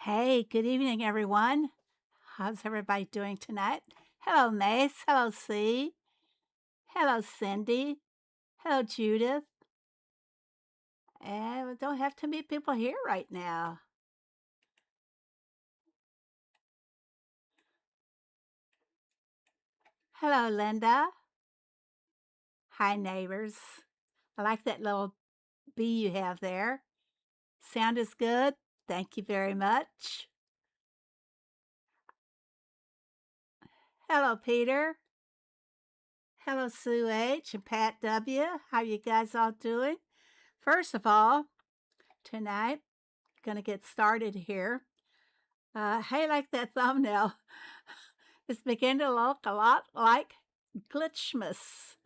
Hey, good evening, everyone. How's everybody doing tonight? Hello, Mace. Hello, C. Hello, Cindy. Hello, Judith. And we don't have too many people here right now. Hello, Linda. Hi, neighbors. I like that little bee you have there. Sound is good. Thank you very much. Hello, Peter. Hello, Sue H. and Pat W. How you guys all doing? First of all, tonight, going to get started here. Hey, like that thumbnail. It's beginning to look a lot like Glitchmas.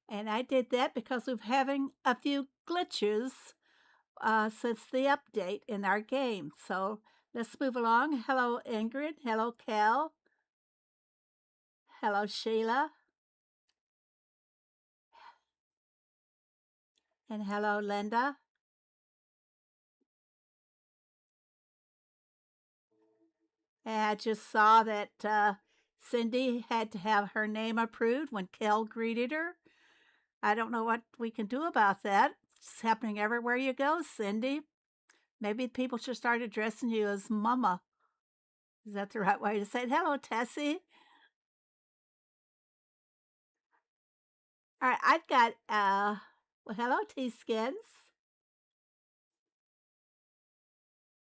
And I did that because we're having a few glitches since the update in our game. So let's move along. Hello, Ingrid. Hello, Kel. Hello, Sheila. And hello, Linda. And I just saw that Cindy had to have her name approved when Kel greeted her. I don't know what we can do about that. It's happening everywhere you go, Cindy. Maybe people should start addressing you as Mama. Is that the right way to say it? Hello, Tessie. All right, I've got, well, hello, T-Skins.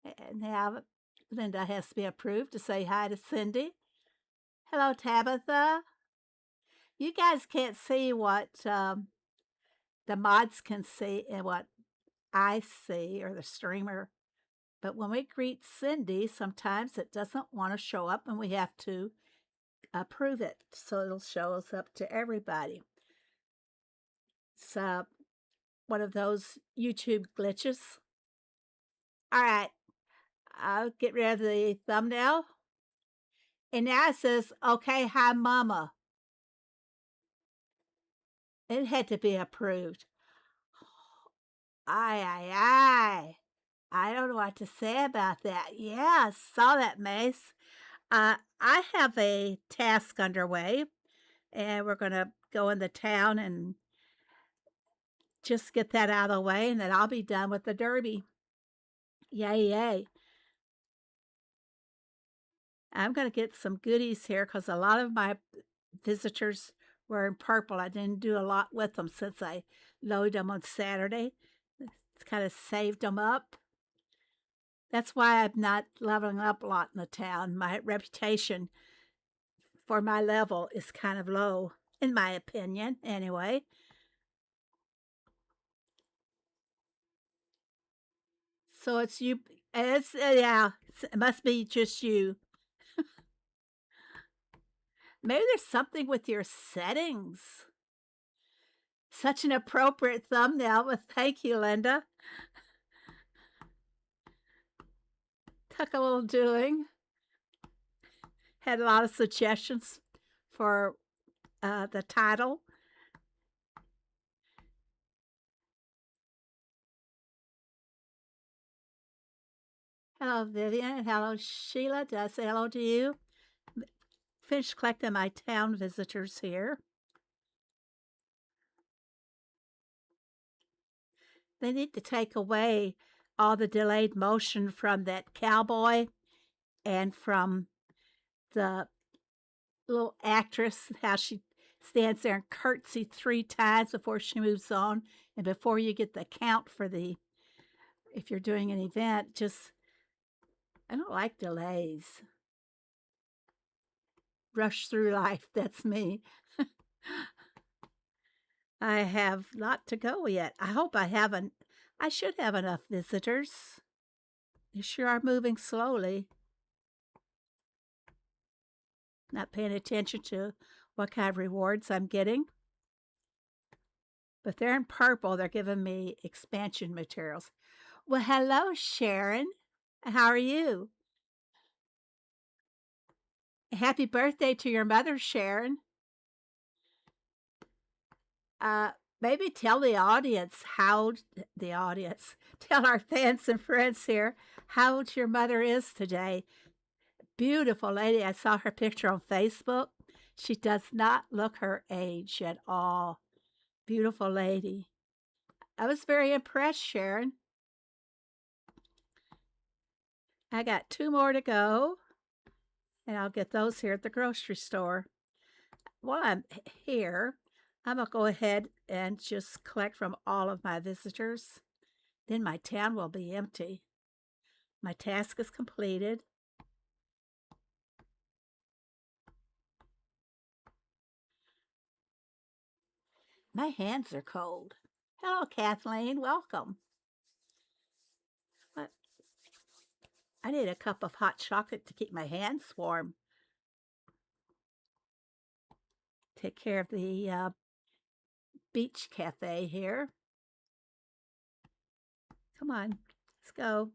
And now Linda has to be approved to say hi to Cindy. Hello, Tabitha. You guys can't see what the mods can see and what I see, or the streamer. But when we greet Cindy, sometimes it doesn't want to show up and we have to approve it. So it'll show us up to everybody. It's one of those YouTube glitches. All right, I'll get rid of the thumbnail. And now it says, okay, hi, Mama. It had to be approved. Aye. I don't know what to say about that. Yeah, I saw that, Mace. I have a task underway, and we're going to go in the town and just get that out of the way, and then I'll be done with the derby. Yay. I'm going to get some goodies here because a lot of my visitors were in purple. I didn't do a lot with them since I loaded them on Saturday. It's kind of saved them up. That's why I'm not leveling up a lot in the town. My reputation for my level is kind of low, in my opinion, anyway. So it's you. It's yeah. It must be just you. Maybe there's something with your settings. Such an appropriate thumbnail. With thank you, Linda. Took a little doing. Had a lot of suggestions for the title. Hello, Vivian. Hello, Sheila. Did I say hello to you? Finished collecting my town visitors here. They need to take away all the delayed motion from that cowboy and from the little actress, how she stands there and curtsies 3 times before she moves on, and before you get the count for the, if you're doing an event, just, I don't like delays. Rush through life, that's me. I have a lot to go yet. I hope I haven't. I should have enough visitors. They sure are moving slowly. Not paying attention to what kind of rewards I'm getting. But they're in purple. They're giving me expansion materials. Well, hello, Sharon. How are you? Happy birthday to your mother, Sharon. maybe tell the audience tell our fans and friends here how old your mother is today. Beautiful lady. I saw her picture on Facebook. She does not look her age at all. Beautiful lady. I was very impressed, Sharon. I got 2 more to go, and I'll get those here at the grocery store. While I'm here, I'm going to go ahead and just collect from all of my visitors. Then my town will be empty. My task is completed. My hands are cold. Hello, Kathleen. Welcome. I need a cup of hot chocolate to keep my hands warm. Take care of the beach cafe here. Come on, let's go.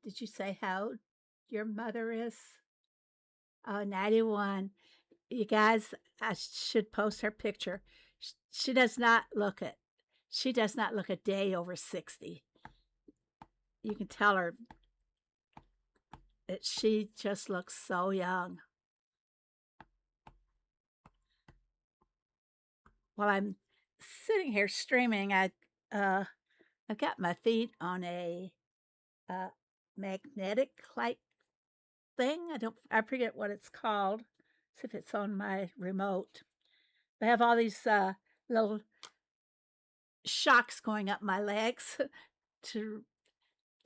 Did you say how your mother is? Oh, 91. You guys, I should post her picture. She does not look it. She does not look a day over 60. You can tell her that she just looks so young. While I'm sitting here streaming, I've got my feet on a magnetic light thing. I forget what it's called. See if it's on my remote. They have all these little shocks going up my legs to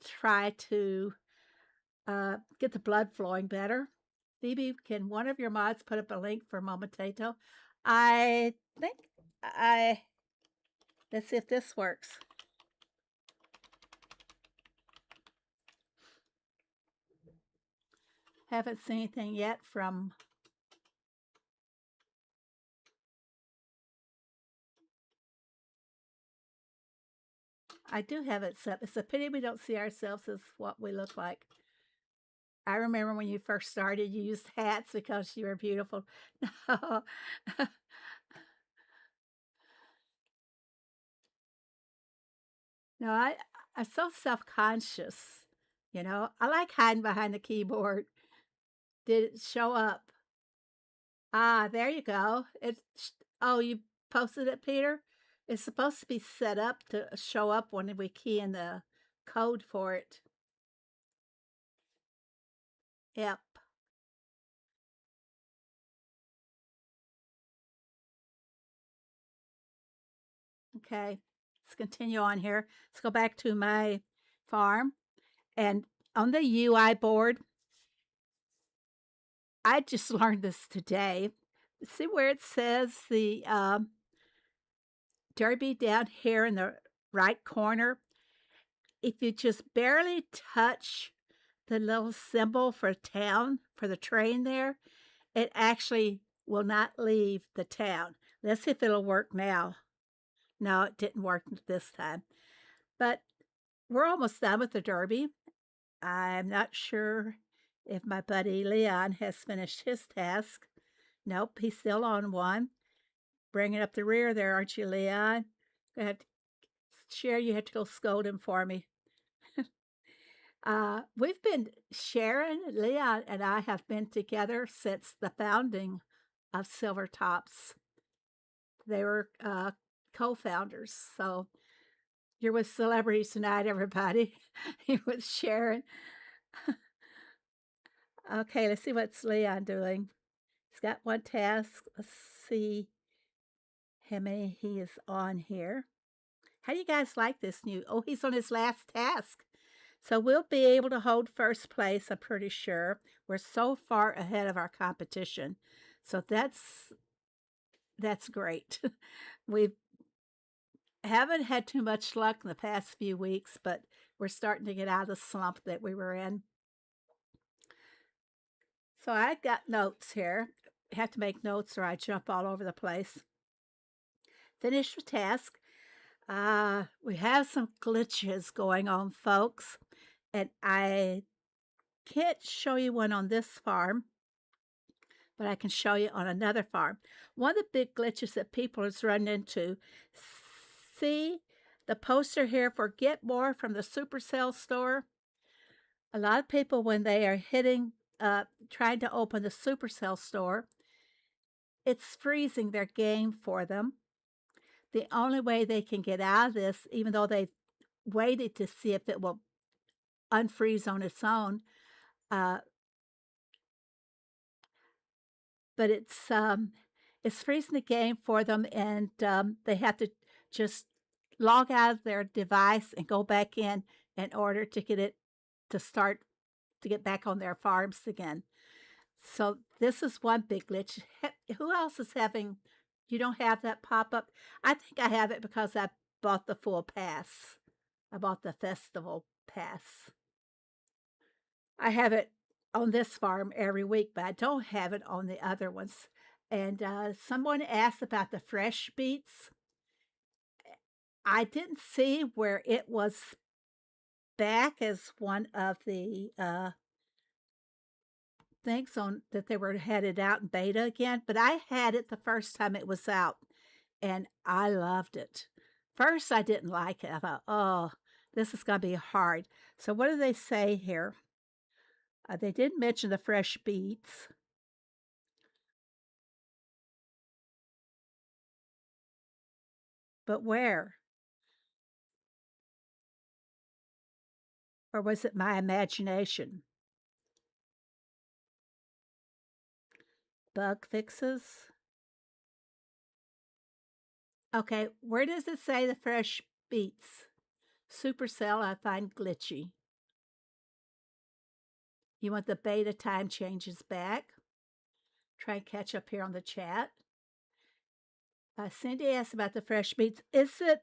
try to get the blood flowing better. Phoebe, can one of your mods put up a link for Momentato? I think let's see if this works. Haven't seen anything yet from I do have it set. It's a pity we don't see ourselves as what we look like. I remember when you first started, you used hats because you were beautiful. No. No, I'm so self-conscious. I like hiding behind the keyboard. Did it show up? Ah, there you go. Oh, you posted it, Peter? It's supposed to be set up to show up when we key in the code for it. Yep. Okay, let's continue on here. Let's go back to my farm. And on the UI board, I just learned this today. See where it says the Derby down here in the right corner? If you just barely touch the little symbol for town, for the train there, it actually will not leave the town. Let's see if it'll work now. No, it didn't work this time. But we're almost done with the Derby. I'm not sure if my buddy Leon has finished his task. Nope, he's still on one. Bringing up the rear there, aren't you, Leon? Go ahead. Cher, you have to go scold him for me. We've been, Sharon, Leon, and I have been together since the founding of Silver Tops. They were co-founders. So you're with celebrities tonight, everybody. You're with Sharon. Okay, let's see what's Leon doing. He's got one task. Let's see how many he is on here. How do you guys like this new? Oh, he's on his last task. So we'll be able to hold first place, I'm pretty sure. We're so far ahead of our competition. So that's great. We haven't had too much luck in the past few weeks, but we're starting to get out of the slump that we were in. So I got notes here. have to make notes or I jump all over the place. Finish the task. We have some glitches going on, folks, and I can't show you one on this farm, but I can show you on another farm. One of the big glitches that people has run into, see the poster here for Get More from the Supercell store? A lot of people, when they are trying to open the Supercell store, it's freezing their game for them. The only way they can get out of this, even though they've waited to see if it will unfreeze on its own, uh, but it's freezing the game for them, and they have to just log out of their device and go back in order to get it to start to get back on their farms again. So this is one big glitch. Who else is having? You don't have that pop up? I think I have it because I bought the full pass. I bought the festival pass. I have it on this farm every week, but I don't have it on the other ones. And someone asked about the fresh beets. I didn't see where it was back as one of the things on that they were headed out in beta again, but I had it the first time it was out, and I loved it. First, I didn't like it. I thought, oh, this is going to be hard. So what do they say here? They did mention the fresh beets. But where? Or was it my imagination? Bug fixes? Okay, where does it say the fresh beets? Supercell, I find glitchy. You want the beta time changes back? Try and catch up here on the chat. Cindy asked about the fresh beets. Is it?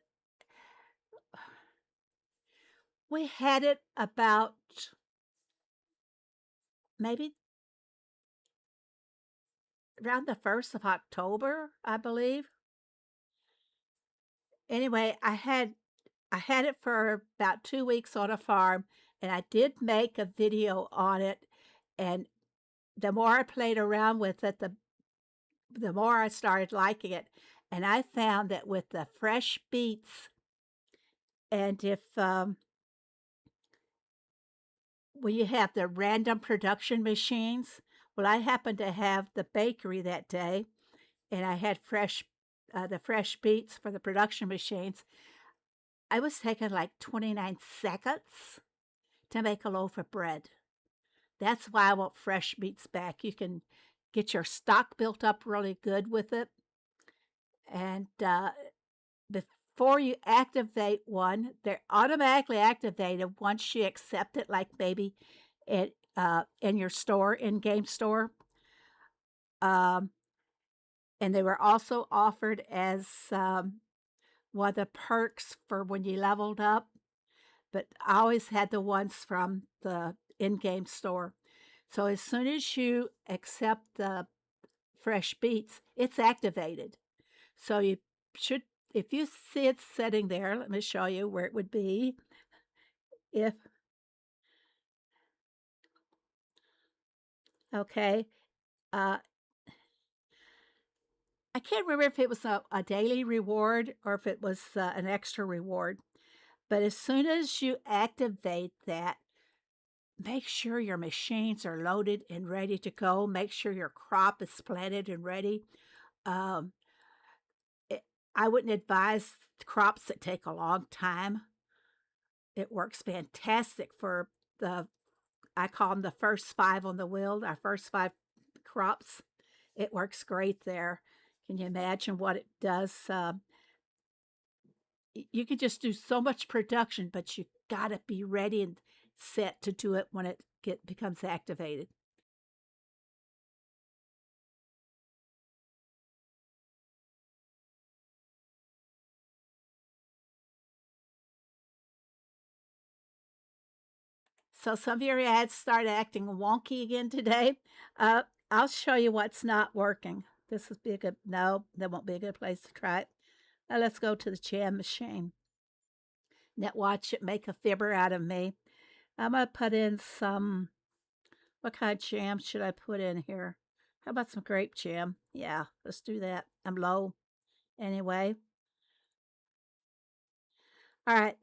We had it about maybe around the 1st of October, I believe. Anyway, I had it for about 2 weeks on a farm, and I did make a video on it, and the more I played around with it, the more I started liking it. And I found that with the fresh beets, and if when you have the random production machines, well, I happened to have the bakery that day, and I had the fresh beets for the production machines. I was taking like 29 seconds to make a loaf of bread. That's why I want fresh beets back. You can get your stock built up really good with it. And before you activate one, they're automatically activated once you accept it, like maybe in your store, in-game store. And they were also offered as one of the perks for when you leveled up. But I always had the ones from the in-game store. So as soon as you accept the fresh beets, it's activated. So you should, if you see it sitting there, let me show you where it would be. If, okay, I can't remember if it was a daily reward or if it was an extra reward. But as soon as you activate that, make sure your machines are loaded and ready to go. Make sure your crop is planted and ready. Um, I wouldn't advise crops that take a long time. It works fantastic for I call them the first 5 on the wheel, our first 5 crops. It works great there. Can you imagine what it does? You can just do so much production, but you got to be ready and set to do it when it becomes activated. So some of your ads start acting wonky again today. I'll show you what's not working. This would be a good, no, that won't be a good place to try it. Now let's go to the jam machine. Now watch it make a fibber out of me. I'm going to put in some, what kind of jam should I put in here? How about some grape jam? Yeah, let's do that. I'm low anyway. All right.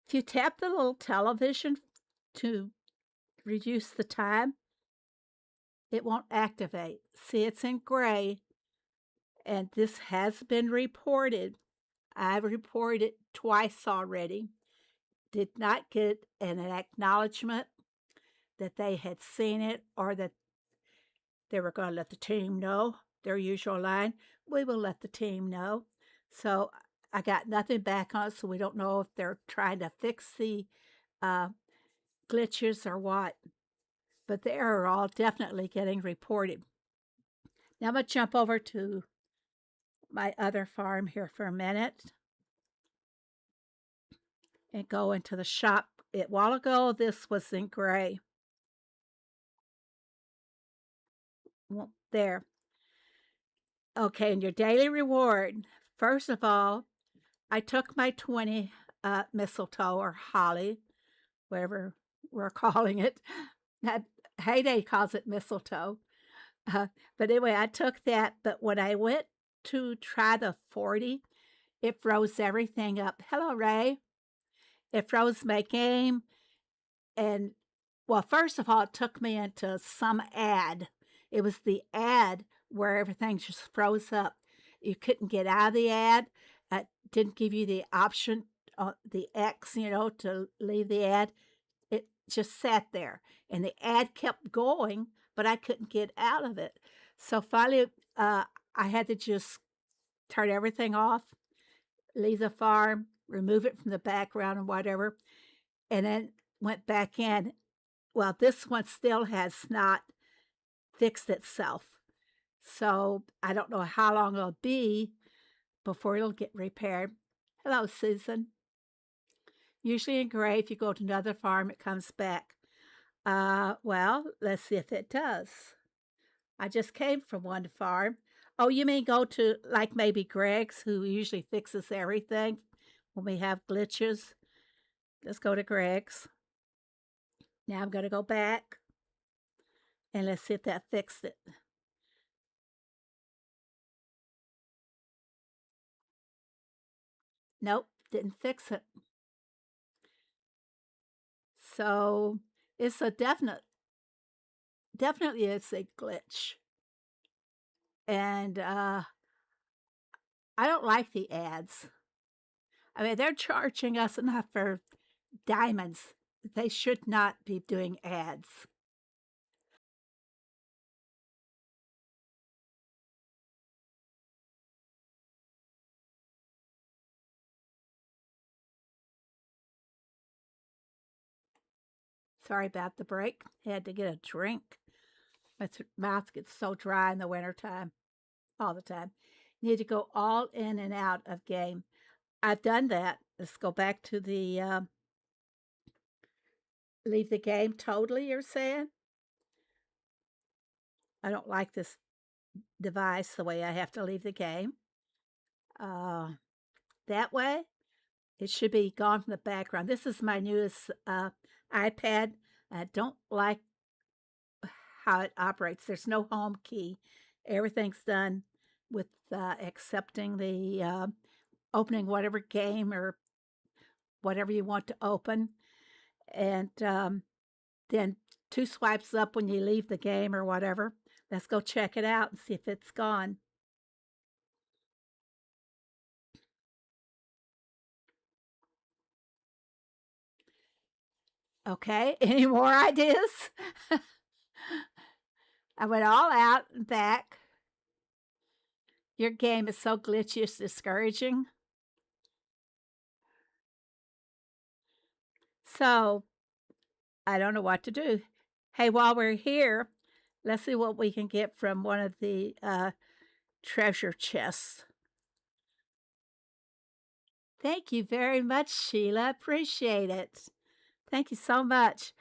If you tap the little television to reduce the time, it won't activate. See, it's in gray, and this has been reported. I've reported it twice already. Did not get an acknowledgement that they had seen it or that they were going to let the team know. Their usual line, we will let the team know. So I got nothing back on it, so we don't know if they're trying to fix the glitches or what. But they are all definitely getting reported. Now I'm going to jump over to my other farm here for a minute and go into the shop. A while ago, this was in gray. Well, there. Okay, and your daily reward. First of all, I took my 20 mistletoe or holly, whatever we're calling it. Heyday calls it mistletoe. But anyway, I took that. But when I went to try the 40, it froze everything up. Hello, Ray. It froze my game. And, well, first of all, it took me into some ad. It was the ad where everything just froze up. You couldn't get out of the ad. It didn't give you the option, the X, to leave the ad. It just sat there. And the ad kept going, but I couldn't get out of it. So finally, I had to just turn everything off, leave the farm, remove it from the background and whatever, and then went back in. Well, this one still has not fixed itself. So I don't know how long it'll be before it'll get repaired. Hello, Susan. Usually in gray, if you go to another farm, it comes back. Well, let's see if it does. I just came from one farm. Oh, you mean go to like maybe Greg's, who usually fixes everything when we have glitches? Let's go to Greg's. Now I'm going to go back and let's see if that fixed it. Nope, didn't fix it. So it's a definitely it's a glitch. And I don't like the ads. I mean, they're charging us enough for diamonds. They should not be doing ads. Sorry about the break. Had to get a drink. My mouth gets so dry in the wintertime, all the time. Need to go all in and out of game. I've done that. Let's go back to the leave the game totally, you're saying? I don't like this device the way I have to leave the game. That way, it should be gone from the background. This is my newest iPad. I don't like how it operates. There's no home key. Everything's done with accepting the opening whatever game or whatever you want to open. And then 2 swipes up when you leave the game or whatever. Let's go check it out and see if it's gone. Okay, any more ideas? I went all out and back. Your game is so glitchy, it's discouraging. So, I don't know what to do. Hey, while we're here, let's see what we can get from one of the treasure chests. Thank you very much, Sheila. Appreciate it. Thank you so much.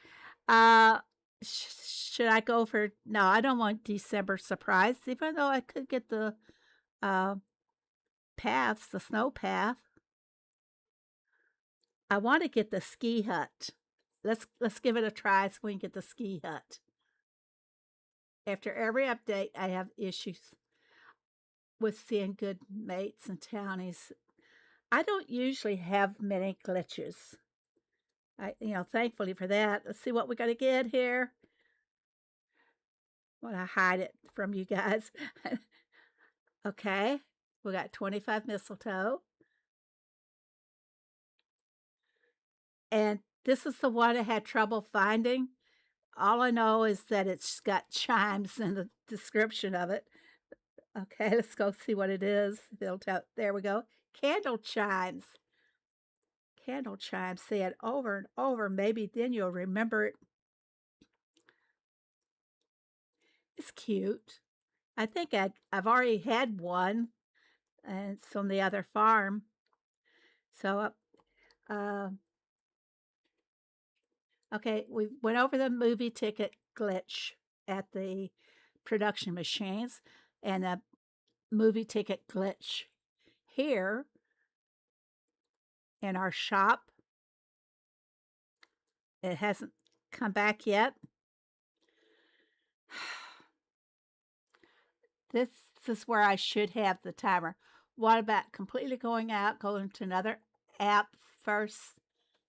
Should I go for, no, I don't want December surprise, even though I could get the uh, paths, the snow path. I want to get the ski hut. Let's give it a try so we can get the ski hut. After every update, I have issues with seeing good mates and townies. I don't usually have many glitches. Thankfully for that. Let's see what we got to get here. I want to hide it from you guys. Okay, we got 25 mistletoe. And this is the one I had trouble finding. All I know is that it's got chimes in the description of it. Okay, let's go see what it is. There we go. Candle chimes. Candle chimes. Say it over and over. Maybe then you'll remember it. It's cute. I think I've already had one, and it's on the other farm. So, okay, we went over the movie ticket glitch at the production machines and a movie ticket glitch here in our shop. It hasn't come back yet. This is where I should have the timer. What about completely going out, going to another app first,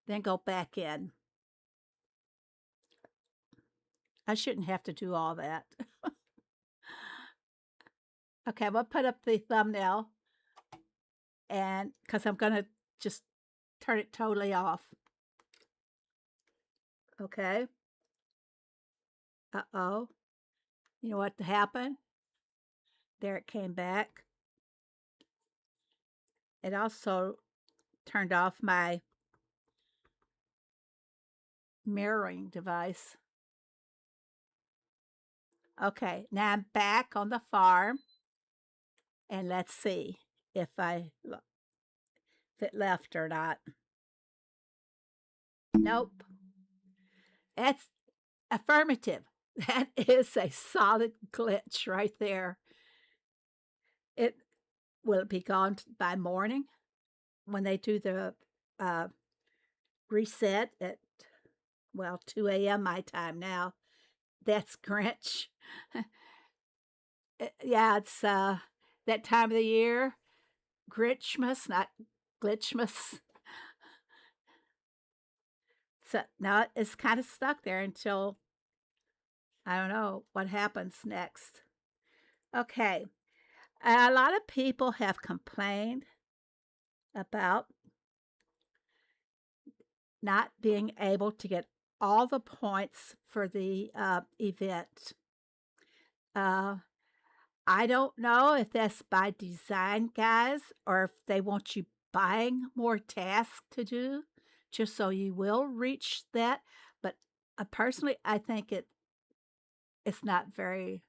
then go back in? I shouldn't have to do all that. Okay, I'm going to put up the thumbnail, and because I'm going to just turn it totally off. Okay. Uh-oh. You know what happened? There it came back. It also turned off my mirroring device. Okay, now I'm back on the farm, and let's see if it left or not. Nope. That's affirmative. That is a solid glitch right there. Will it be gone by morning when they do the reset at 2 a.m. my time now? That's Grinch. Yeah, it's that time of the year. Grinchmas, not Glitchmas. So now it's kind of stuck there until I don't know what happens next. Okay. A lot of people have complained about not being able to get all the points for the event. I don't know if that's by design, guys, or if they want you buying more tasks to do just so you will reach that. But personally, I think it's not very,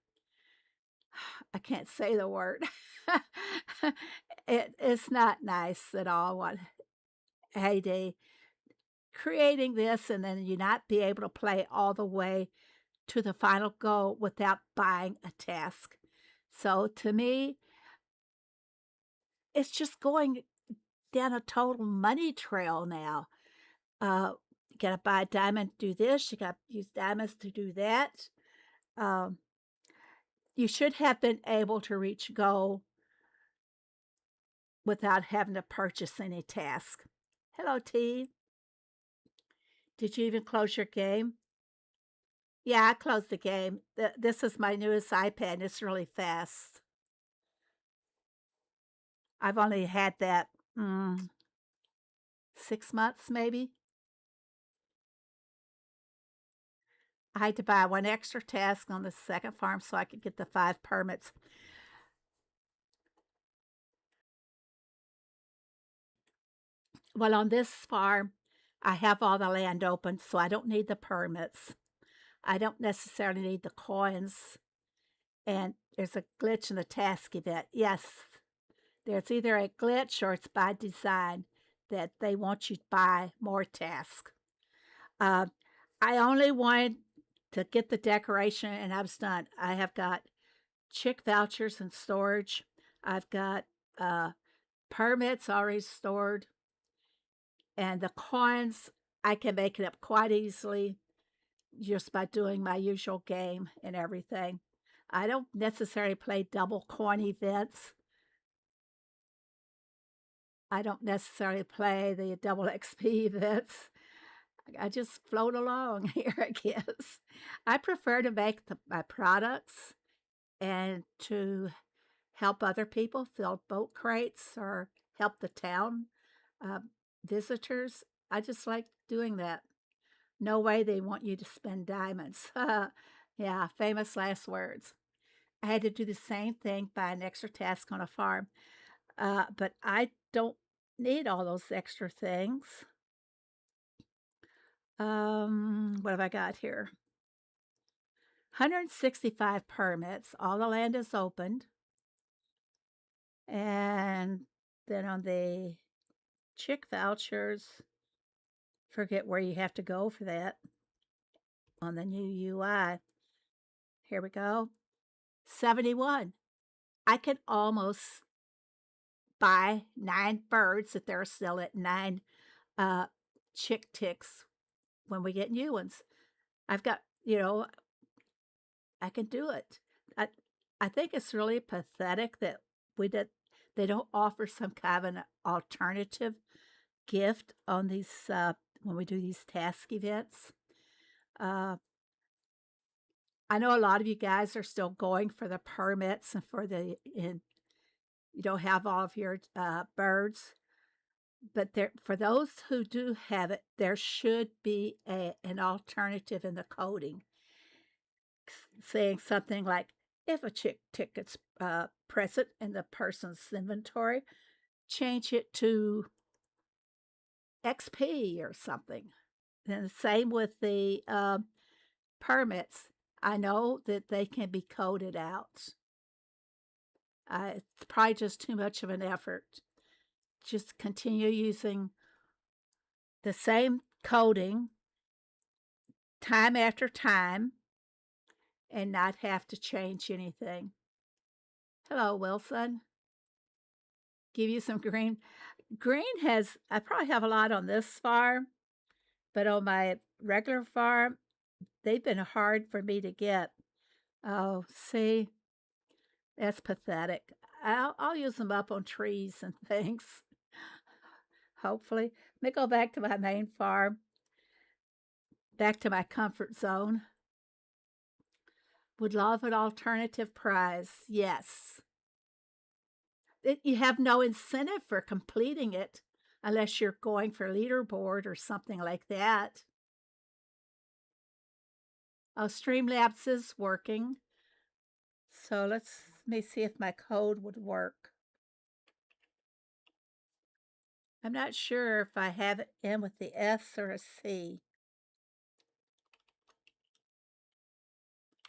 I can't say the word. It's not nice at all what Heyday creating this and then you not be able to play all the way to the final goal without buying a task. So to me, it's just going down a total money trail now. You got to buy a diamond to do this. You got to use diamonds to do that. You should have been able to reach goal without having to purchase any task. Hello, T. Did you even close your game? Yeah, I closed the game. This is my newest iPad. It's really fast. I've only had that 6 months, maybe. I had to buy one extra task on the second farm so I could get the 5 permits. Well, on this farm, I have all the land open, so I don't need the permits. I don't necessarily need the coins. And there's a glitch in the task event. Yes, there's either a glitch or it's by design that they want you to buy more tasks. I only wanted to get the decoration, and I was done. I have got chick vouchers in storage. I've got permits already stored, and the coins, I can make it up quite easily just by doing my usual game and everything. I don't necessarily play double coin events. I don't necessarily play the double XP events. I just float along here, I guess. I prefer to make my products and to help other people fill boat crates or help the town uh, visitors. I just like doing that. No way they want you to spend diamonds. Yeah, famous last words. I had to do the same thing by an extra task on a farm, but I don't need all those extra things. What have I got here? 165 permits. All the land is opened. And then on the chick vouchers, forget where you have to go for that on the new UI. Here we go. 71. I could almost buy 9 birds if they're still at 9 chick ticks when we get new ones. I've got, I can do it. I, I think it's really pathetic that they don't offer some kind of an alternative gift on these when we do these task events. I know a lot of you guys are still going for the permits and you don't have all of your birds, but for those who do have it, there should be an alternative in the coding, saying something like, if a chick ticket's present in the person's inventory, change it to XP or something. And the same with the permits. I know that they can be coded out. It's probably just too much of an effort. Just continue using the same coding time after time and not have to change anything. Hello, Wilson. Give you some green. Green I probably have a lot on this farm, but on my regular farm, they've been hard for me to get. Oh, see, that's pathetic. I'll use them up on trees and things. Hopefully. Let me go back to my main farm, back to my comfort zone. Would love an alternative prize. Yes. You have no incentive for completing it unless you're going for leaderboard or something like that. Oh, Streamlabs is working. So let me see if my code would work. I'm not sure if I have it in with the S or a C.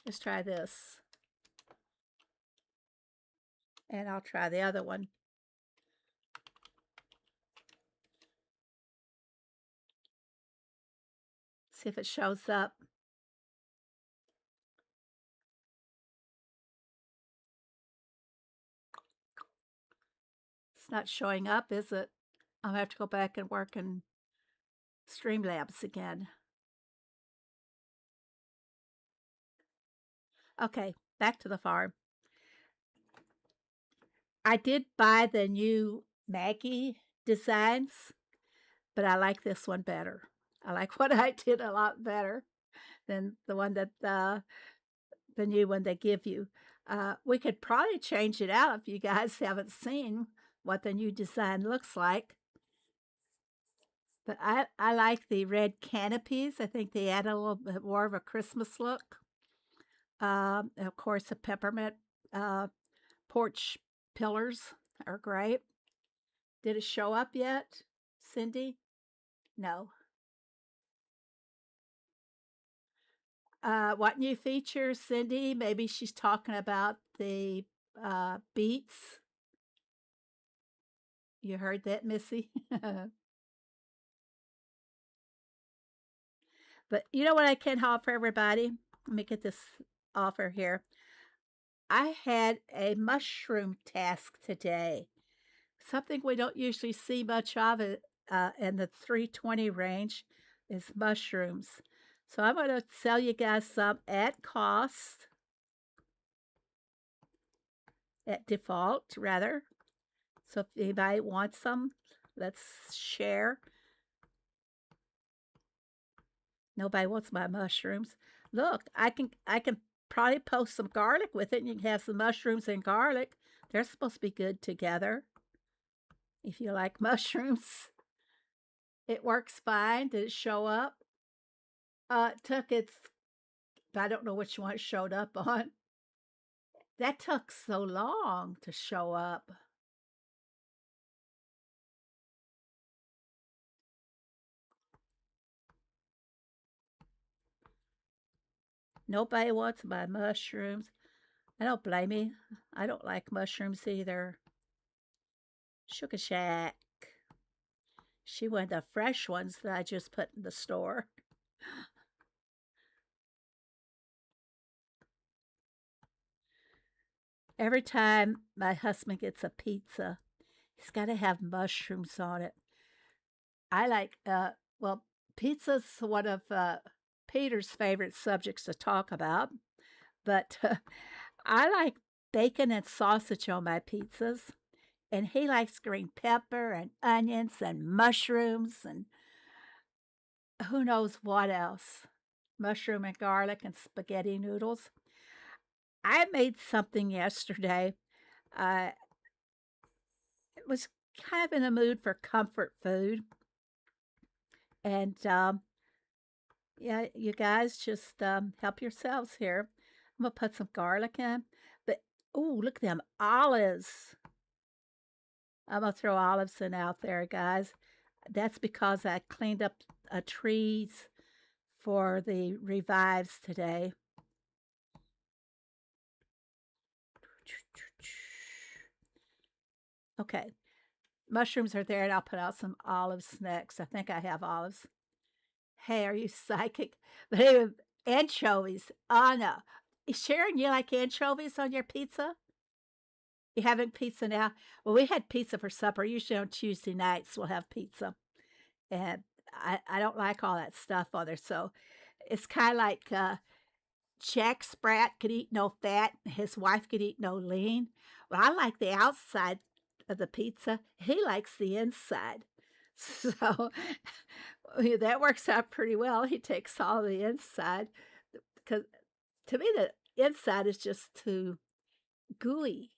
Let's try this. And I'll try the other one. See if it shows up. It's not showing up, is it? I'll have to go back and work in Streamlabs again. Okay, back to the farm. I did buy the new Maggie designs, but I like this one better. I like what I did a lot better than the one that the new one they give you. We could probably change it out if you guys haven't seen what the new design looks like. But I like the red canopies. I think they add a little bit more of a Christmas look. Of course, the peppermint porch pillars are great. Did it show up yet, Cindy? No. What new features, Cindy? Maybe she's talking about the beats. You heard that, Missy? But you know what I can offer everybody? Let me get this offer here. I had a mushroom task today. Something we don't usually see much of it in the 320 range is mushrooms. So I'm going to sell you guys some at cost, at default, rather. So if anybody wants some, let's share. Nobody wants my mushrooms. Look, I can probably post some garlic with it, and you can have some mushrooms and garlic. They're supposed to be good together. If you like mushrooms, it works fine. Did it show up? It took its, I don't know which one it showed up on. That took so long to show up. Nobody wants my mushrooms. I don't blame me. I don't like mushrooms either. Sugar Shack. She wanted the fresh ones that I just put in the store. Every time my husband gets a pizza, he's got to have mushrooms on it. I like, well, pizza's one of Peter's favorite subjects to talk about, but I like bacon and sausage on my pizzas, and he likes green pepper and onions and mushrooms and who knows what else. Mushroom and garlic and spaghetti noodles. I made something yesterday. I was kind of in the mood for comfort food. And yeah, you guys just help yourselves here. I'm going to put some garlic in. But, oh, look at them olives. I'm going to throw olives in out there, guys. That's because I cleaned up trees for the revives today. Okay. Mushrooms are there, and I'll put out some olives next. I think I have olives. Hey, are you psychic? But anyway, anchovies. Oh, no. Sharon, you like anchovies on your pizza? You having pizza now? Well, we had pizza for supper. Usually on Tuesday nights, we'll have pizza. And I don't like all that stuff on there. So it's kind of like Jack Sprat could eat no fat. His wife could eat no lean. Well, I like the outside of the pizza. He likes the inside. So that works out pretty well. He takes all the inside because to me, the inside is just too gooey.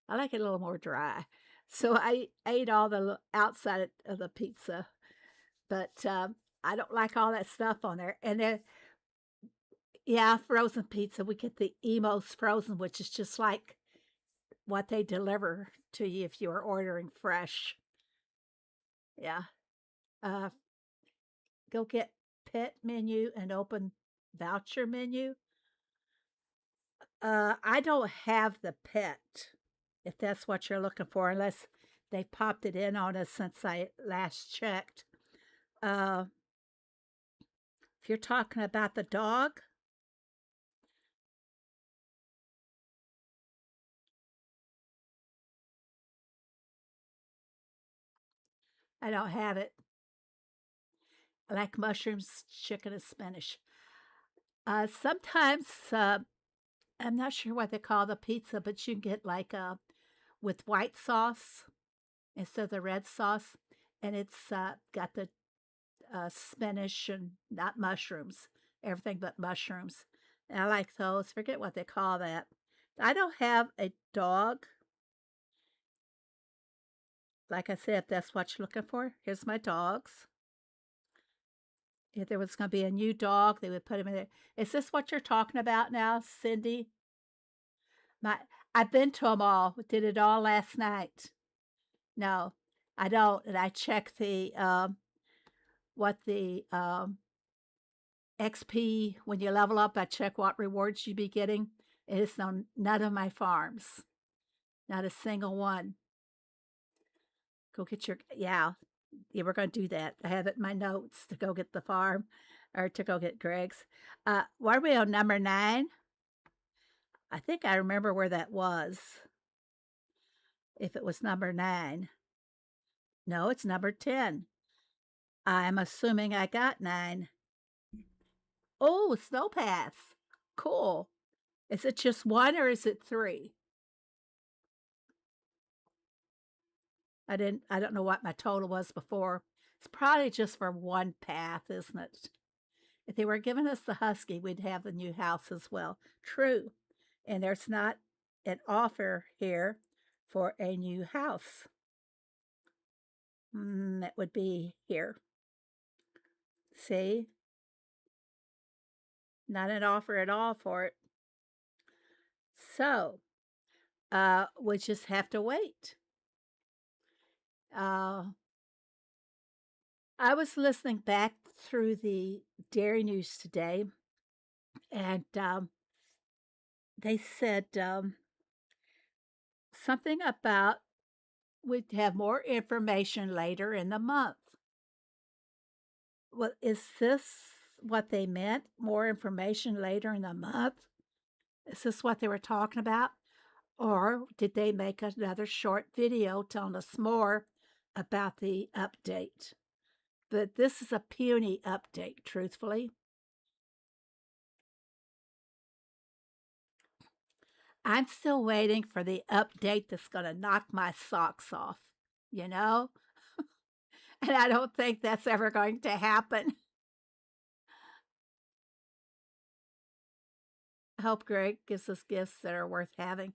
I like it a little more dry. So I ate all the outside of the pizza, but I don't like all that stuff on there. And then, yeah, frozen pizza. We get the Emos frozen, which is just like what they deliver to you if you are ordering fresh. Yeah. Uh, go get pet menu and open voucher menu. I don't have the pet, if that's what you're looking for, unless they popped it in on us since I last checked. Uh, if you're talking about the dog, I don't have it. I like mushrooms, chicken, and spinach. Sometimes I'm not sure what they call the pizza, but you can get like with white sauce instead of the red sauce, and it's got the spinach and not mushrooms, everything but mushrooms. And I like those. Forget what they call that. I don't have a dog. Like I said, if that's what you're looking for, here's my dogs. If there was going to be a new dog, they would put him in there. Is this what you're talking about now, Cindy? My, I've been to them all. Did it all last night. No, I don't. And I checked the what the XP when you level up. I check what rewards you'd be getting. It's on none of my farms, not a single one. Go get your yeah. Yeah, we're going to do that. I have it in my notes to go get the farm. or to go get Greg's. Were we on number 9? I think I remember where that was. If it was number 9. No, it's number 10. I'm assuming I got 9. Oh, snow paths. Cool. Is it just 1 or is it 3? I don't know what my total was before. It's probably just for 1 path, isn't it? If they were giving us the husky, we'd have the new house as well. True. And there's not an offer here for a new house. That would be here. See? Not an offer at all for it. So, we just have to wait. I was listening back through the dairy news today, and they said something about we'd have more information later in the month. Well, is this what they meant? More information later in the month? Is this what they were talking about? Or did they make another short video telling us more about the update? But this is a puny update, truthfully. I'm still waiting for the update that's going to knock my socks off, you know? And I don't think that's ever going to happen. I hope Greg gives us gifts that are worth having.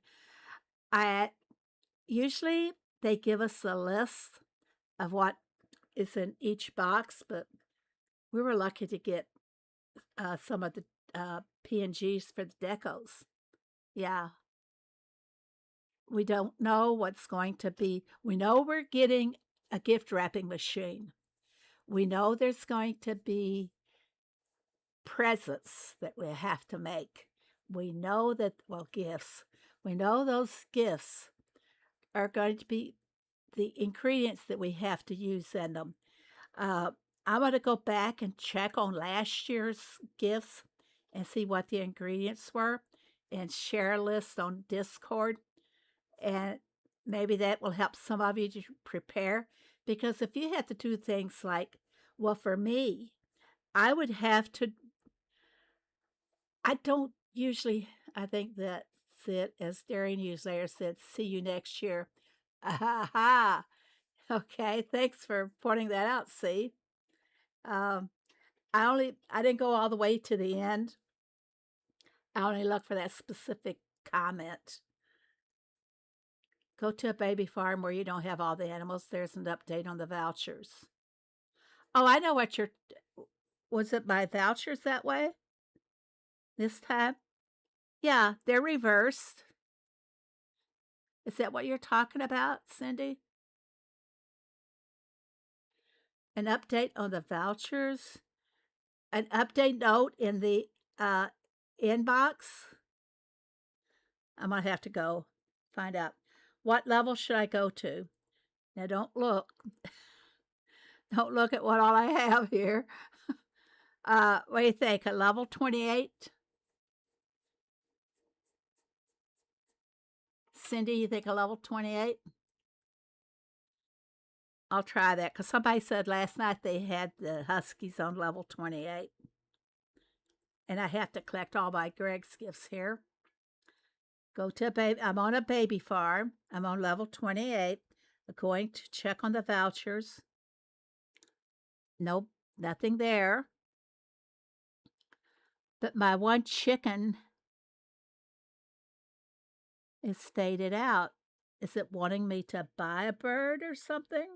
Usually they give us a list of what is in each box, but we were lucky to get some of the P&Gs for the decos. Yeah. We don't know what's going to be. We know we're getting a gift wrapping machine. We know there's going to be presents that we have to make. We know that, well, gifts. We know those gifts are going to be the ingredients that we have to use in them. I'm going to go back and check on last year's gifts and see what the ingredients were and share a list on Discord. And maybe that will help some of you to prepare. Because if you had to do things like, well, for me, I would have to, I don't usually, I think that's it, as Dairy Newslayer said, see you next year. Ah ha. Okay, thanks for pointing that out, see. I didn't go all the way to the end. I only looked for that specific comment. Go to a baby farm where you don't have all the animals. There's an update on the vouchers. Oh, I know what was it my vouchers that way? This time? Yeah, they're reversed. Is that what you're talking about, Cindy? An update on the vouchers? An update note in the inbox? I'm going to have to go find out. What level should I go to? Now, don't look. Don't look at what all I have here. What do you think? A level 28? Cindy, you think a level 28? I'll try that because somebody said last night they had the Huskies on level 28. And I have to collect all my Greg's gifts here. Go to a baby. I'm on a baby farm. I'm on level 28. I'm going to check on the vouchers. Nope, nothing there. But my one chicken is faded out. Is it wanting me to buy a bird or something?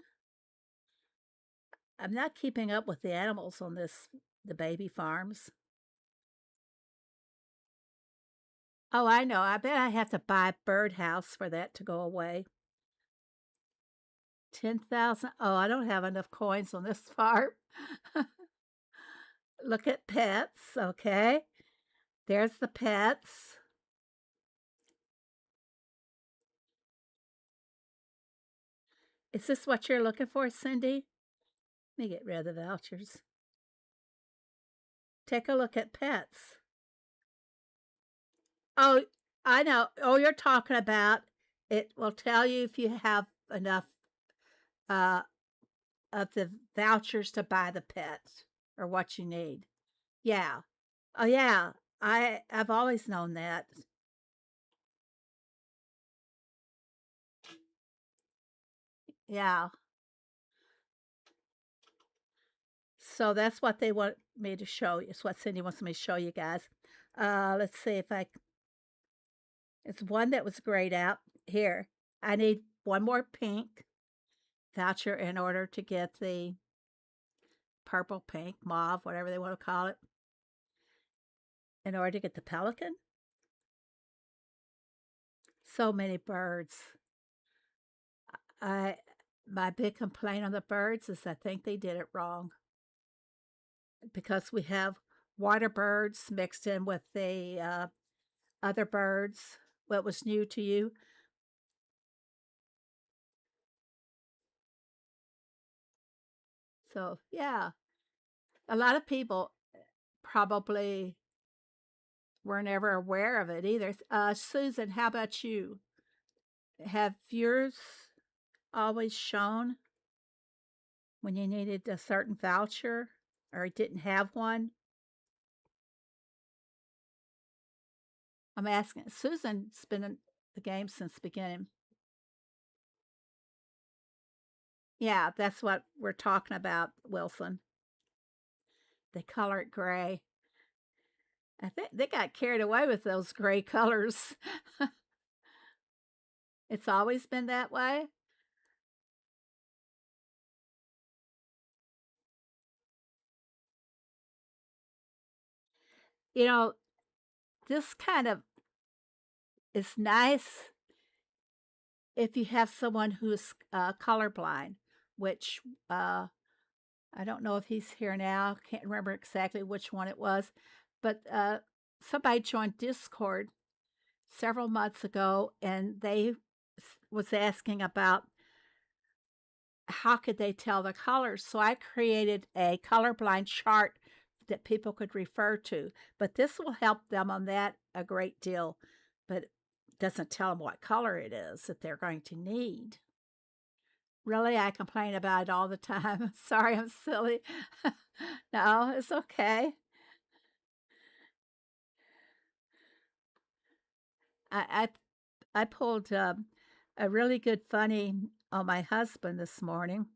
I'm not keeping up with the animals on the baby farms. Oh, I know. I bet I have to buy a birdhouse for that to go away. 10,000. Oh, I don't have enough coins on this farm. Look at pets. Okay. There's the pets. Is this what you're looking for, Cindy? Let me get rid of the vouchers. Take a look at pets. Oh, I know. Oh, you're talking about it will tell you if you have enough uh, of the vouchers to buy the pet or what you need. Yeah. Oh, yeah. I've always known that. Yeah. So that's what they want me to show you. It's what Cindy wants me to show you guys. Let's see if I. It's one that was grayed out. Here, I need one more pink voucher in order to get the purple, pink, mauve, whatever they want to call it, in order to get the pelican. So many birds. I My big complaint on the birds is I think they did it wrong because we have water birds mixed in with the other birds. What was new to you? So yeah, a lot of people probably were never aware of it either. Susan, how about you? Have yours always shown when you needed a certain voucher or didn't have one? I'm asking. Susan's been in the game since the beginning. Yeah, that's what we're talking about, Wilson. They color it gray. I think they got carried away with those gray colors. It's always been that way. You know, this kind of is nice if you have someone who's colorblind, which I don't know if he's here now. Can't remember exactly which one it was, but somebody joined Discord several months ago, and they was asking about how could they tell the colors. So I created a colorblind chart that people could refer to. But this will help them on that a great deal, but it doesn't tell them what color it is that they're going to need. Really, I complain about it all the time. Sorry, I'm silly. No, it's okay. I I pulled a really good funny on my husband this morning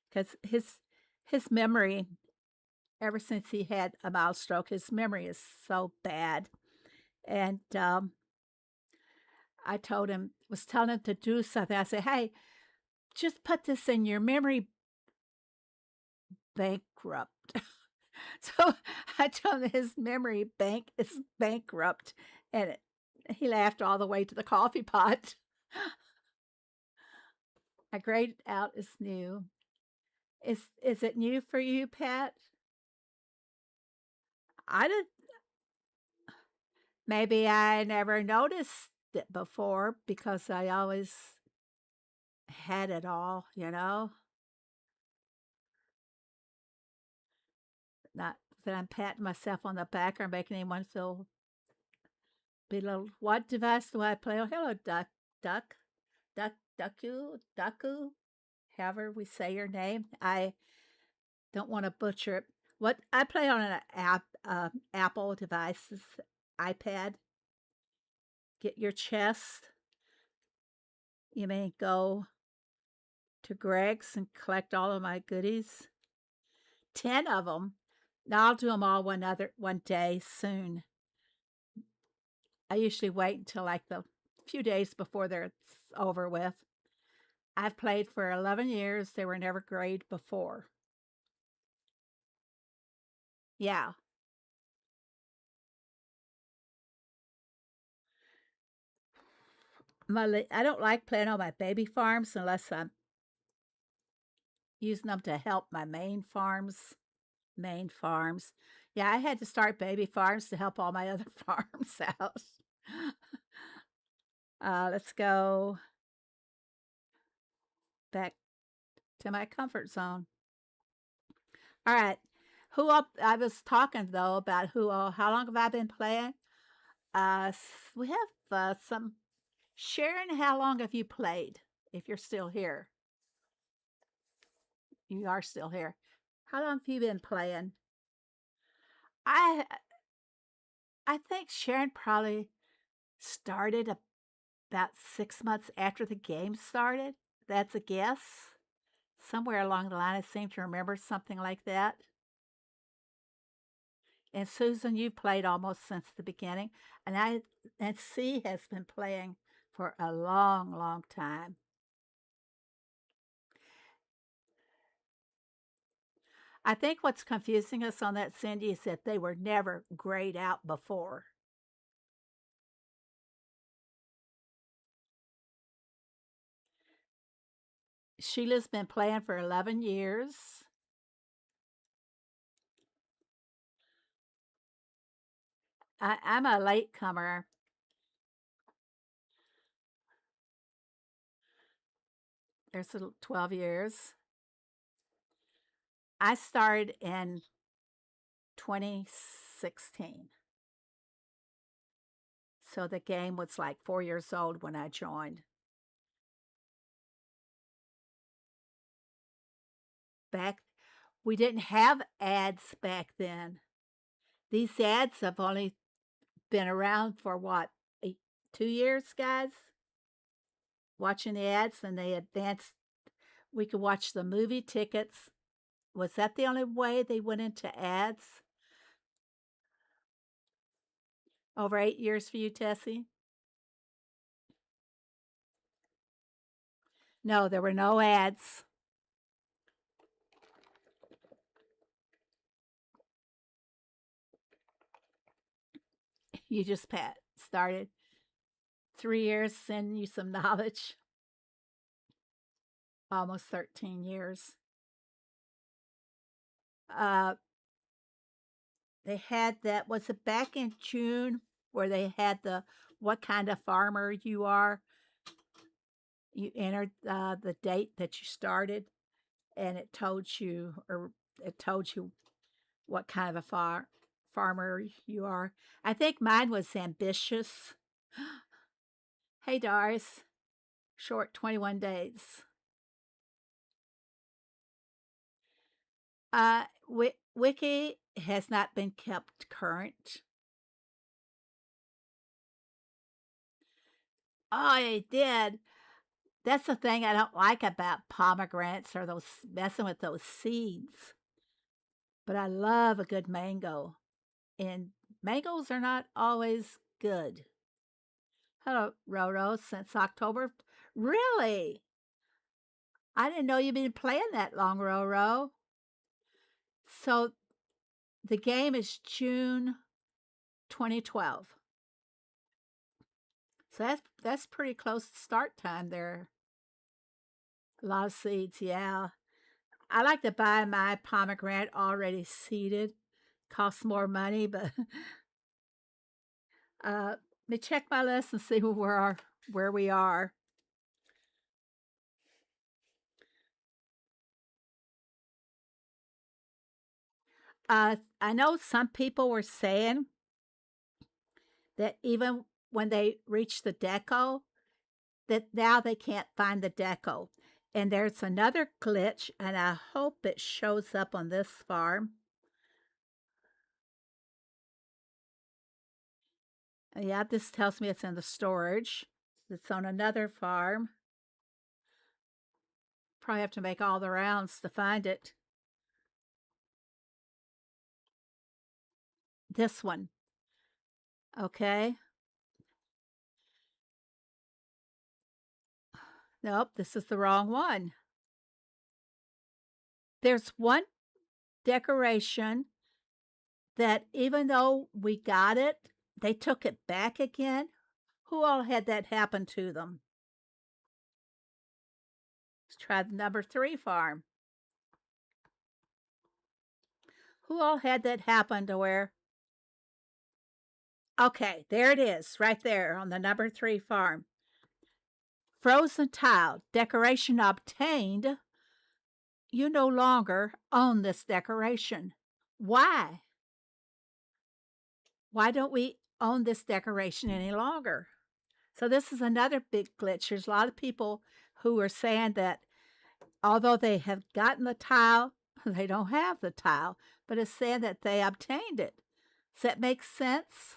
because his memory, ever since he had a mild stroke, his memory is so bad. And I told him, was telling him to do something. I said, "Hey, just put this in your memory bankrupt." So I told him his memory bank is bankrupt, and he laughed all the way to the coffee pot. I grayed out as new. Is it new for you, Pat? I did. Maybe I never noticed it before because I always had it all, you know. Not that I'm patting myself on the back or making anyone feel belittled. What device do I play on? Hello, duck, ducku. However we say your name. I don't want to butcher it. What I play on an Apple devices, iPad. Get your chest. You may go to Greg's and collect all of my goodies. 10 of them. Now I'll do them all one day soon. I usually wait until like the few days before they're over with. I've played for 11 years. They were never grayed before. Yeah. I don't like playing on my baby farms unless I'm using them to help my main farms. Main farms. Yeah, I had to start baby farms to help all my other farms out. Let's go back to my comfort zone. All right. I was talking though about how long have I been playing? We have some. Sharon, how long have you played? If you're still here, you are still here. How long have you been playing? I I think Sharon probably started about 6 months after the game started. That's a guess. Somewhere along the line, I seem to remember something like that. And Susan, you played almost since the beginning, and C has been playing for a long, long time. I think what's confusing us on that, Cindy, is that they were never grayed out before. Sheila's been playing for 11 years. I'm a latecomer. There's 12 years. I started in 2016. So the game was like 4 years old when I joined. We didn't have ads back then. These ads have only been around for what, 2 years, guys? Watching the ads, and they advanced. We could watch the movie tickets. Was that the only way they went into ads? Over 8 years for you, Tessie? No, there were no ads. You just started 3 years, sending you some knowledge. Almost 13 years. They had that, was it back in June, where they had the what kind of farmer you are? You entered the date that you started, and it told you what kind of a farmer you are. I think mine was ambitious. Hey, Doris. Short 21 days. Wiki has not been kept current. Oh, it did. That's the thing I don't like about pomegranates, or those messing with those seeds. But I love a good mango, and mangoes are not always good. Hello, Roro, since October. Really? I didn't know you'd been playing that long, Roro. So the game is June 2012. So that's pretty close to start time there. A lot of seeds, yeah. I like to buy my pomegranate already seeded. Costs more money, but let me check my list and see where we are. I know some people were saying that even when they reach the deco, that now they can't find the deco. And there's another glitch, and I hope it shows up on this farm. Yeah, this tells me it's in the storage. It's on another farm. Probably have to make all the rounds to find it. This one. Okay. Nope, this is the wrong one. There's one decoration that even though we got it, they took it back again. Who all had that happen to them? Let's try the number 3 farm. Who all had that happen to where? Okay, there it is, right there on the number 3 farm. Frozen tile, decoration obtained. You no longer own this decoration. Why? Why don't we own this decoration any longer? So this is another big glitch. There's a lot of people who are saying that although they have gotten the tile, they don't have the tile, but it's saying that they obtained it. Does that make sense?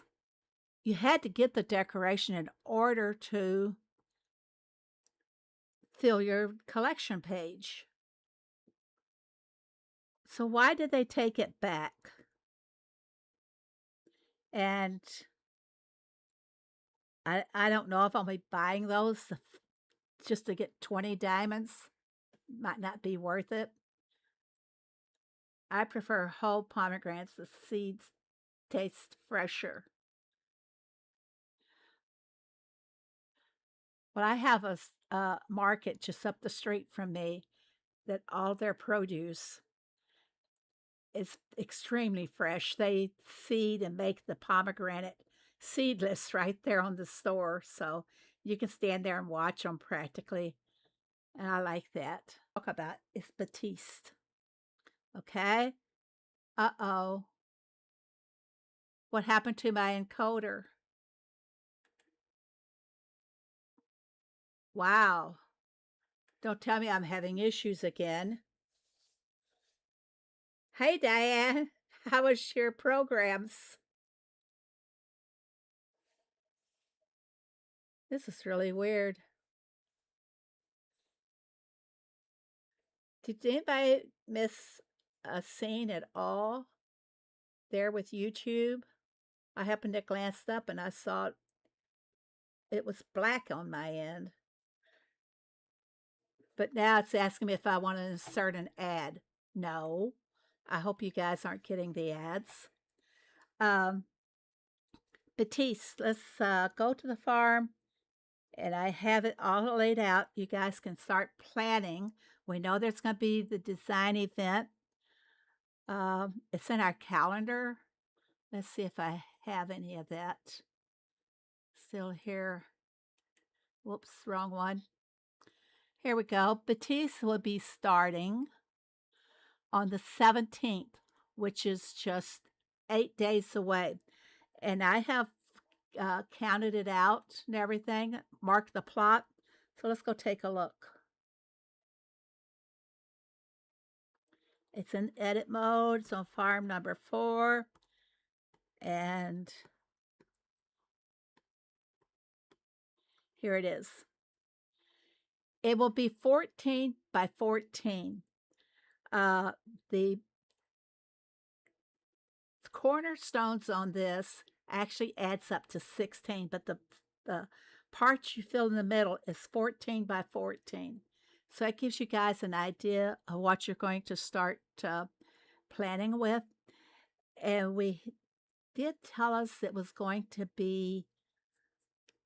You had to get the decoration in order to fill your collection page. So why did they take it back? And I don't know if I'll be buying those just to get 20 diamonds. Might not be worth it. I prefer whole pomegranates. The seeds taste fresher. But I have a market just up the street from me that all their produce is extremely fresh. They seed and make the pomegranate seedless right there on the store. So you can stand there and watch them practically. And I like that. Talk about is Batiste. Okay. Uh-oh. What happened to my encoder? Wow. Don't tell me I'm having issues again. Hey, Diane. How was your programs? This is really weird. Did anybody miss a scene at all there with YouTube? I happened to glance up and I saw it was black on my end. But now it's asking me if I want to insert an ad. No. I hope you guys aren't getting the ads. Batiste, let's go to the farm. And I have it all laid out. You guys can start planning. We know there's going to be the design event. It's in our calendar. Let's see if I have any of that. Still here. Whoops, wrong one. Here we go. Batiste will be starting on the 17th, which is just 8 days away. And I have counted it out and everything, marked the plot. So let's go take a look. It's in edit mode. It's on farm number 4. And here it is. It will be 14 by 14. The cornerstones on this actually adds up to 16, but the part you fill in the middle is 14 by 14. So that gives you guys an idea of what you're going to start planning with. And we did tell us it was going to be,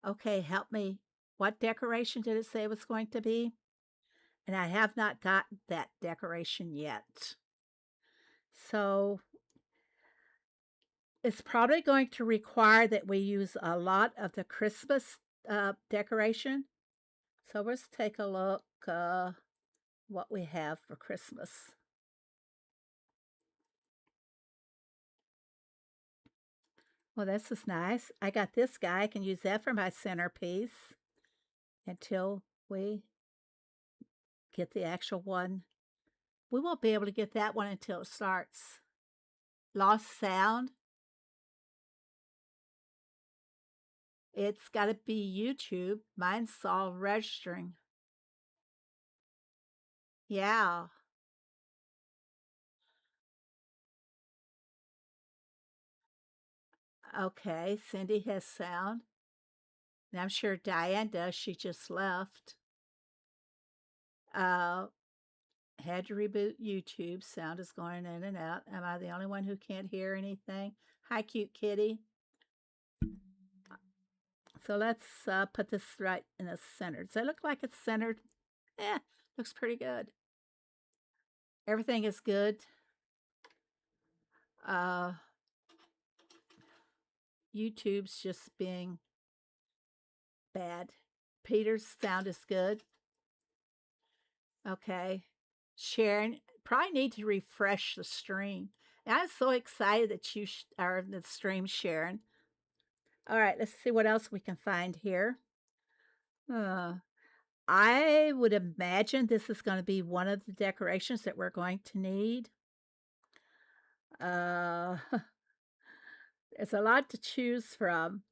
okay, help me. What decoration did it say it was going to be? And I have not gotten that decoration yet. So it's probably going to require that we use a lot of the Christmas decoration. So let's take a look what we have for Christmas. Well, this is nice. I got this guy. I can use that for my centerpiece until we get the actual one. We won't be able to get that one until it starts. Lost sound. It's got to be YouTube. Mine's all registering. Yeah. Okay, Cindy has sound. And I'm sure Diane does. She just left. Had to reboot YouTube. Sound is going in and out. Am I the only one who can't hear anything? Hi, cute kitty. So let's put this right in the center. Does it look like it's centered? Looks pretty good. Everything is good. YouTube's just being bad. Peter's sound is good. Okay. Sharon, probably need to refresh the stream. I'm so excited that you are in the stream, Sharon. All right, let's see what else we can find here. Uh, I would imagine this is going to be one of the decorations that we're going to need. Uh, there's a lot to choose from.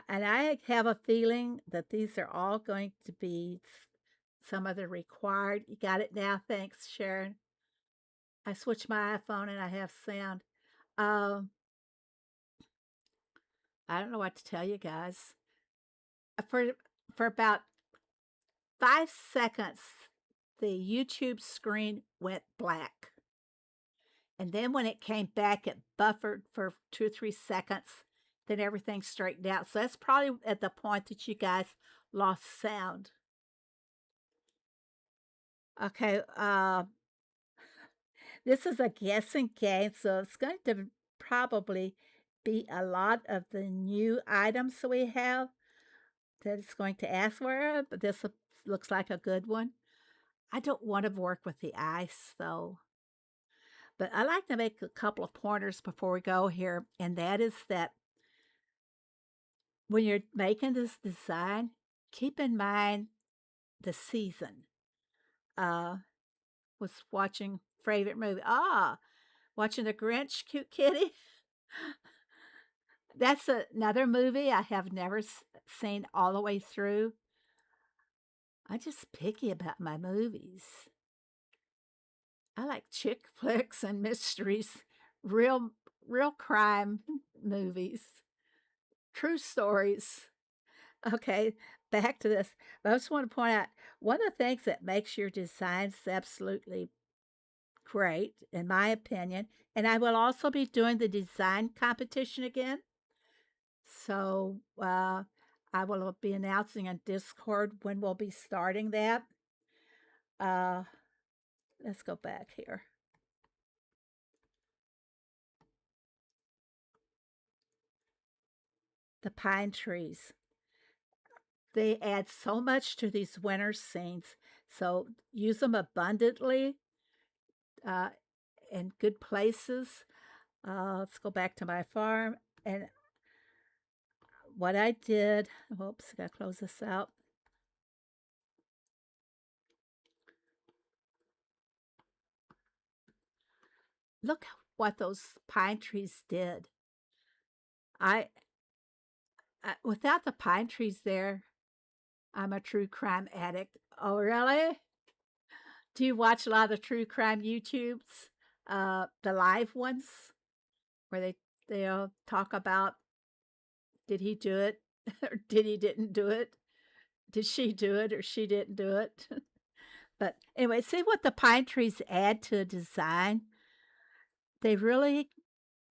And I have a feeling that these are all going to be some of the required. You got it now? Thanks, Sharon. I switched my iPhone and I have sound. Um, I don't know what to tell you guys. For for about 5 seconds, the YouTube screen went black. And then when it came back, it buffered for 2 or 3 seconds. Then everything straightened out. So that's probably at the point that you guys lost sound. Okay, this is a guessing game, so it's going to probably be a lot of the new items we have that it's going to ask for, but this looks like a good one. I don't want to work with the ice, though. But I like to make a couple of pointers before we go here, and that is that when you're making this design, keep in mind the season. Was watching favorite movie. Watching The Grinch, cute kitty. That's another movie I have never seen all the way through. I'm just picky about my movies. I like chick flicks and mysteries, real crime movies, true stories. Okay, back to this. But I just want to point out one of the things that makes your designs absolutely great, in my opinion, and I will also be doing the design competition again. So I will be announcing on Discord when we'll be starting that. Let's go back here. The pine trees. They add so much to these winter scenes. So use them abundantly in good places. Let's go back to my farm. And what I did, whoops, I gotta close this out. Look what those pine trees did. I without the pine trees there, I'm a true crime addict. Oh, really? Do you watch a lot of the true crime YouTubes? The live ones where they talk about did he do it or did he didn't do it? Did she do it or she didn't do it? But anyway, see what the pine trees add to a design. They really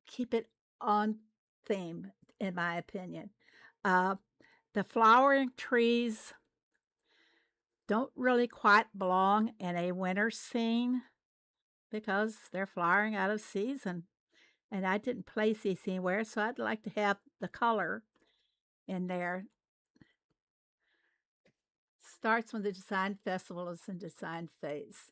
keep it on theme, in my opinion. Uh, the flowering trees don't really quite belong in a winter scene because they're flowering out of season. And I didn't place these anywhere, so I'd like to have the color in there. Starts when the design festival is in design phase.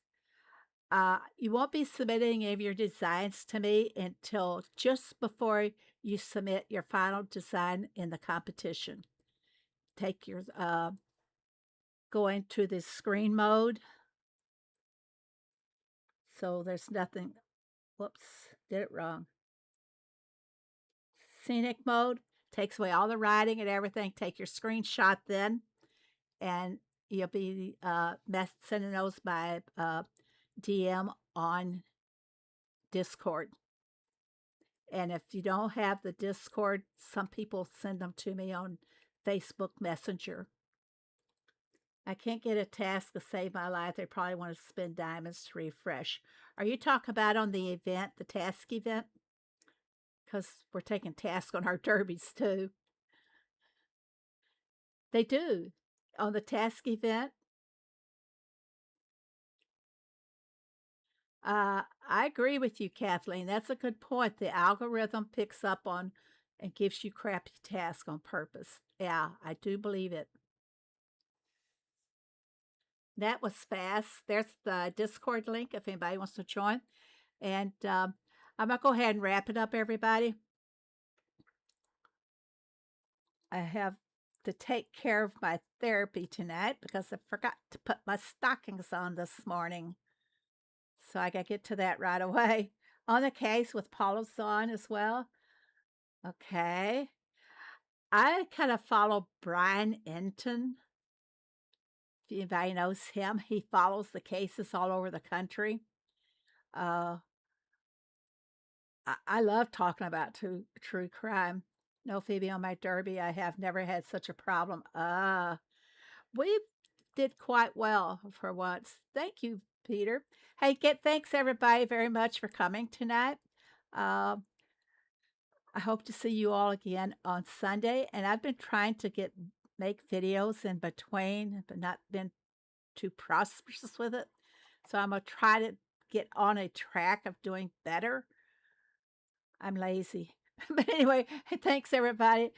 You won't be submitting any of your designs to me until just before you submit your final design in the competition. Take your go into the screen mode. So there's nothing. Whoops, did it wrong. Scenic mode takes away all the writing and everything. Take your screenshot then, and you'll be sending those by DM on Discord. And if you don't have the Discord, some people send them to me on Facebook Messenger. I can't get a task to save my life. They probably want to spend diamonds to refresh. Are you talking about on the event, the task event? Because we're taking tasks on our derbies too. They do. On the task event, I agree with you, Kathleen. That's a good point. The algorithm picks up on and gives you crappy tasks on purpose. Yeah, I do believe it. That was fast. There's the Discord link if anybody wants to join. And I'm going to go ahead and wrap it up, everybody. I have to take care of my therapy tonight because I forgot to put my stockings on this morning. So I got to get to that right away. On the case with Paula's on as well. Okay. I kind of follow Brian Enton. If anybody knows him, he follows the cases all over the country. Uh, I love talking about true crime. No, Phoebe, on my derby, I have never had such a problem. We did quite well for once. Thank you, Peter. Hey, thanks everybody very much for coming tonight. Uh, I hope to see you all again on Sunday. And I've been trying to make videos in between, but not been too prosperous with it. So I'm gonna try to get on a track of doing better. I'm lazy. But anyway, thanks everybody.